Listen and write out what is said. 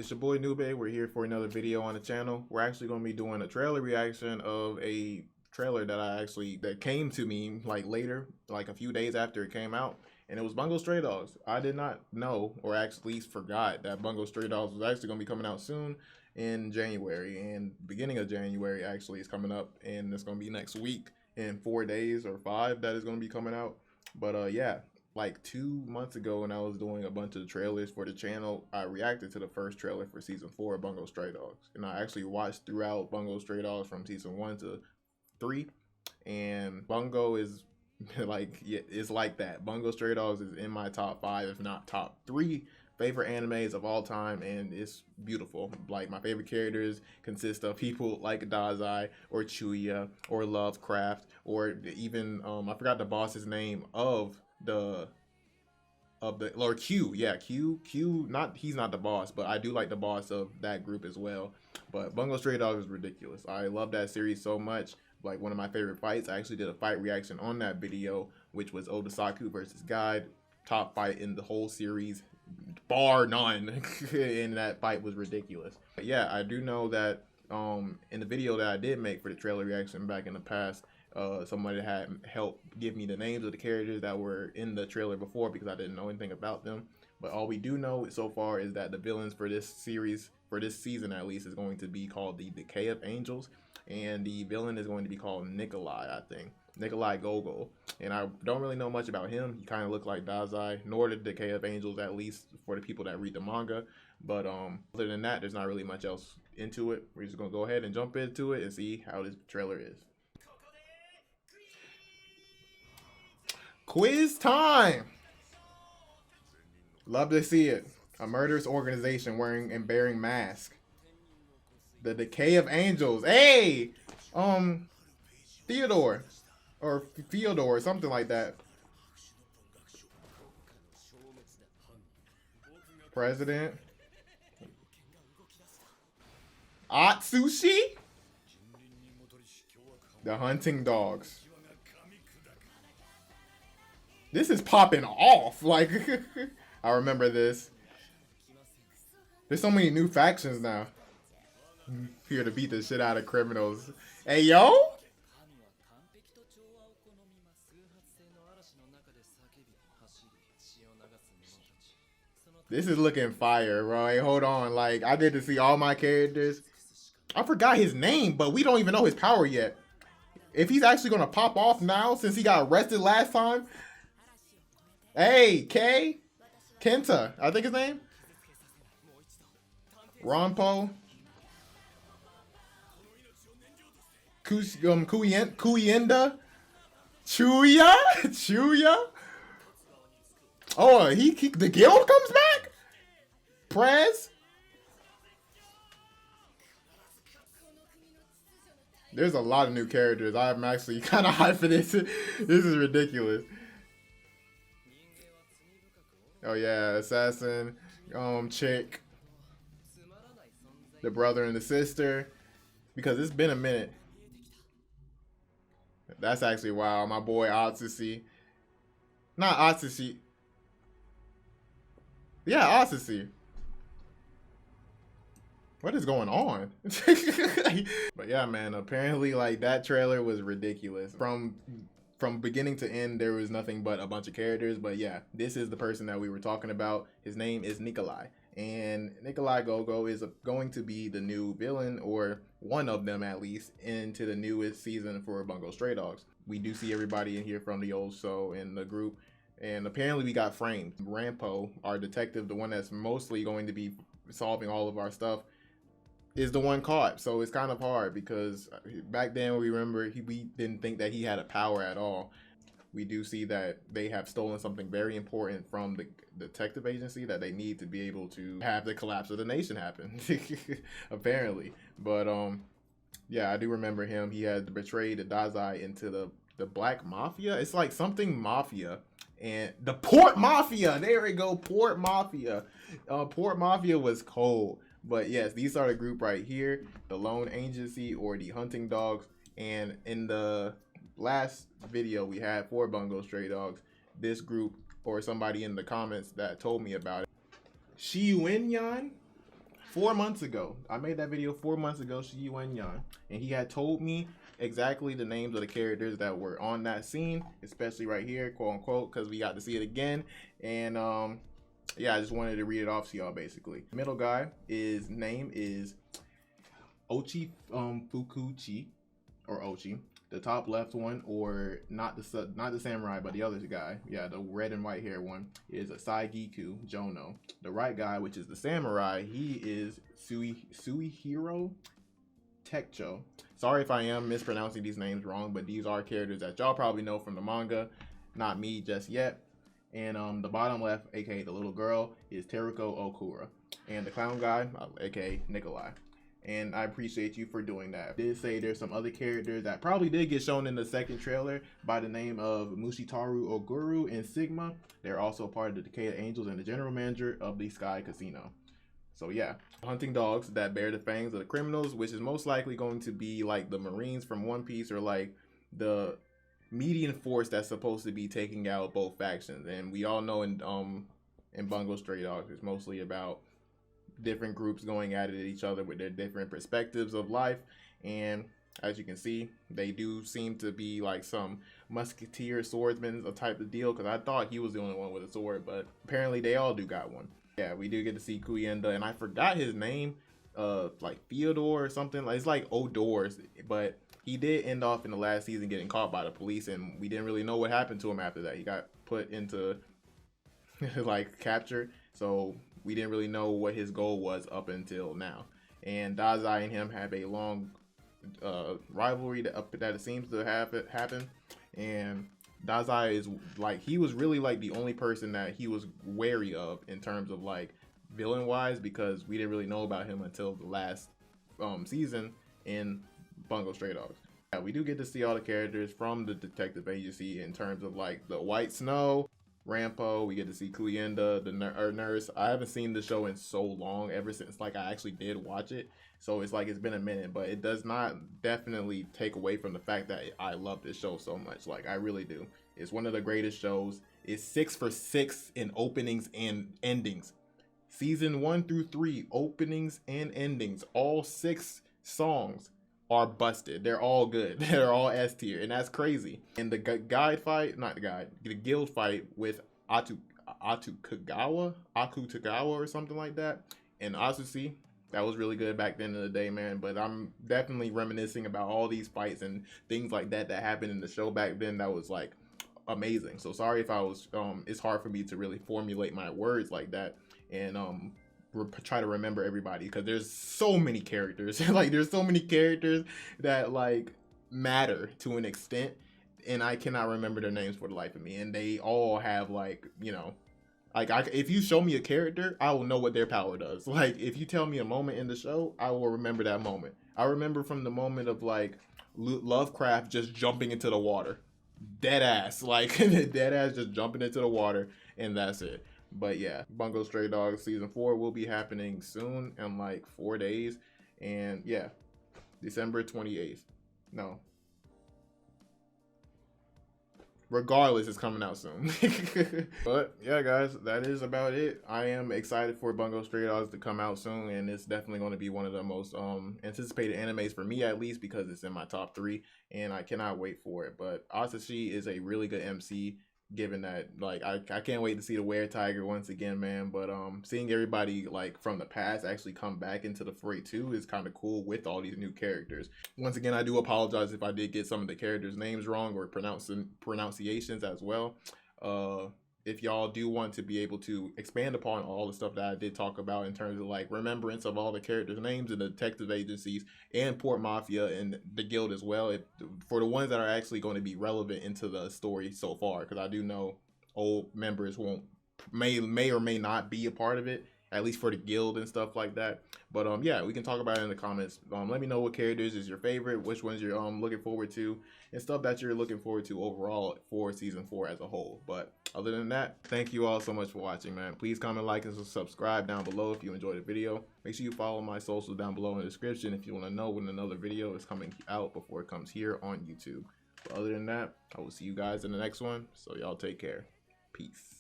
it's your boy Nube. We're here for another video on the channel. We're actually going to be doing a trailer reaction of a trailer that came to me like later, like a few days after it came out, and it was Bungo Stray Dogs. I did not know, or at least forgot, that Bungo Stray Dogs was actually going to be coming out soon in January, and beginning of January actually is coming up, and it's going to be next week in 4 days or 5 that is going to be coming out. But yeah, like 2 months ago when I was doing a bunch of trailers for the channel, I reacted to the first trailer for season 4 of Bungo Stray Dogs, and I actually watched throughout Bungo Stray Dogs from season 1 to 3, and Bungo is like, yeah, it's like that. Bungo Stray Dogs is in my top 5, if not top 3 favorite animes of all time, and it's beautiful. Like, my favorite characters consist of people like Dazai or Chuuya or Lovecraft, or even I forgot the boss's name of the or Q. Yeah, Q, not, he's not the boss, but I do like the boss of that group as well. But Bungo Stray Dogs is ridiculous. I love that series so much. Like, one of my favorite fights, I actually did a fight reaction on that video, which was Odasaku versus Guide. Top fight in the whole series, bar none. And that fight was ridiculous. But yeah, I do know that in the video that I did make for the trailer reaction back in the past, somebody had helped give me the names of the characters that were in the trailer before, because I didn't know anything about them. But all we do know so far is that the villains for this series, for this season at least, is going to be called the Decay of Angels, and the villain is going to be called Nikolai, I think. Nikolai Gogol. And I don't really know much about him. He kind of looked like Dazai, nor the Decay of Angels, at least for the people that read the manga. But other than that, there's not really much else into it. We're just going to go ahead and jump into it and see how this trailer is. Quiz time! Love to see it. A murderous organization wearing and bearing masks. The Decay of Angels. Hey! Theodore. Or Fyodor, or something like that. President. Atsushi? The hunting dogs. This is popping off. Like, I remember this. There's so many new factions now. Here to beat the shit out of criminals. Hey, yo! This is looking fire, bro. Hey, hold on. Like, I get to see all my characters. I forgot his name, but we don't even know his power yet. If he's actually going to pop off now, since he got arrested last time. Hey, Kenta, I think his name. Ronpo. Kuyenda. Chuuya. Oh, the guild comes back? Prez? There's a lot of new characters. I'm actually kind of hyped for this. This is ridiculous. Oh yeah, assassin, chick, the brother and the sister. Because it's been a minute. That's actually wild. My boy Atsushi. Not Atsushi. Yeah, Atsushi. What is going on? But yeah, man, apparently like that trailer was ridiculous. From beginning to end, there was nothing but a bunch of characters. But yeah, this is the person that we were talking about. His name is Nikolai. And Nikolai Gogo is going to be the new villain, or one of them at least, into the newest season for Bungo Stray Dogs. We do see everybody in here from the old show in the group. And apparently we got framed. Rampo, our detective, the one that's mostly going to be solving all of our stuff, is the one caught. So it's kind of hard, because back then we remember we didn't think that he had a power at all. We do see that they have stolen something very important from the detective agency that they need to be able to have the collapse of the nation happen. Apparently. But yeah, I do remember him. He had betrayed the Dazai into the Black Mafia. It's like something Mafia. And the Port Mafia, there we go, Port Mafia. Port Mafia was cold. But yes, these are the group right here, the Lone Agency, or the Hunting Dogs. And in the last video we had for Bungo Stray Dogs, this group, or somebody in the comments that told me about it, Shiwenyan 4 months ago. I made that video 4 months ago, chuuyanakahara, and he had told me exactly the names of the characters that were on that scene, especially right here, quote unquote, because we got to see it again. And yeah, I just wanted to read it off to y'all basically. The middle guy, his name is Ochi Fukuchi, or Ochi. The top left one, or not the samurai, but the other guy, yeah, the red and white hair one, is Saigiku Jono. The right guy, which is the samurai, he is Suihiro Tekcho. Sorry if I am mispronouncing these names wrong, but these are characters that y'all probably know from the manga, not me just yet. And the bottom left, aka the little girl, is Teruko Okura. And the clown guy, aka Nikolai. And I appreciate you for doing that. I did say there's some other characters that probably did get shown in the second trailer by the name of Mushitaru Oguru and Sigma. They're also part of the Decayed Angels and the general manager of the Sky Casino. So yeah, hunting dogs that bear the fangs of the criminals, which is most likely going to be like the Marines from One Piece, or like the median force that's supposed to be taking out both factions. And we all know in Bungo Stray Dogs, it's mostly about different groups going at it at each other with their different perspectives of life. And as you can see, they do seem to be like some musketeer swordsmen, a type of deal, because I thought he was the only one with a sword, but apparently they all do got one. Yeah, we do get to see Kuyenda, and I forgot his name, like Theodore or something. It's like Odors, but he did end off in the last season getting caught by the police, and we didn't really know what happened to him after that. He got put into like capture, so we didn't really know what his goal was up until now. And Dazai and him have a long rivalry that it seems to have happen, and Dazai is like, he was really like the only person that he was wary of in terms of like villain wise, because we didn't really know about him until the last season in Bungo Stray Dogs. Yeah, we do get to see all the characters from the detective agency in terms of like the White Snow, Rampo. We get to see Kuyenda, the nurse. I haven't seen the show in so long, ever since like I actually did watch it, so it's like it's been a minute, but it does not definitely take away from the fact that I love this show so much. Like, I really do. It's one of the greatest shows. It's 6 for 6 in openings and endings. Season 1 through 3, openings and endings, all 6 songs are busted. They're all good. They're all S tier, and that's crazy. And the the guild fight with akutagawa or something like that, and Atsushi, that was really good back then in the day, man. But I'm definitely reminiscing about all these fights and things like that happened in the show back then. That was like amazing. So sorry if I was it's hard for me to really formulate my words like that and try to remember everybody, because there's so many characters. Like, there's so many characters that like matter to an extent, and I cannot remember their names for the life of me. And they all have like, you know, like if you show me a character, I will know what their power does. Like, if you tell me a moment in the show, I will remember that moment. I remember from the moment of like Lovecraft just jumping into the water, dead ass, like dead ass just jumping into the water, and that's it. But yeah, Bungo Stray Dogs season 4 will be happening soon in like 4 days. And yeah, December 28th. No. Regardless, it's coming out soon. But yeah, guys, that is about it. I am excited for Bungo Stray Dogs to come out soon, and it's definitely going to be one of the most anticipated animes for me, at least, because it's in my top 3, and I cannot wait for it. But Atsushi is a really good MC, given that like I can't wait to see the weretiger once again, man. But seeing everybody like from the past actually come back into the fray too is kind of cool with all these new characters. Once again, I do apologize if I did get some of the characters' names wrong or pronunciations as well. If y'all do want to be able to expand upon all the stuff that I did talk about in terms of like remembrance of all the characters' names and the detective agencies and portmafia and the guild as well, for the ones that are actually going to be relevant into the story so far, because I do know old members may or may not be a part of it, at least for the guild and stuff like that. But yeah, we can talk about it in the comments. Let me know what characters is your favorite, which ones you're looking forward to, and stuff that you're looking forward to overall for season 4 as a whole. But other than that, thank you all so much for watching, man. Please comment, like, and subscribe down below if you enjoyed the video. Make sure you follow my socials down below in the description if you want to know when another video is coming out before it comes here on YouTube. But other than that, I will see you guys in the next one. So y'all take care. Peace.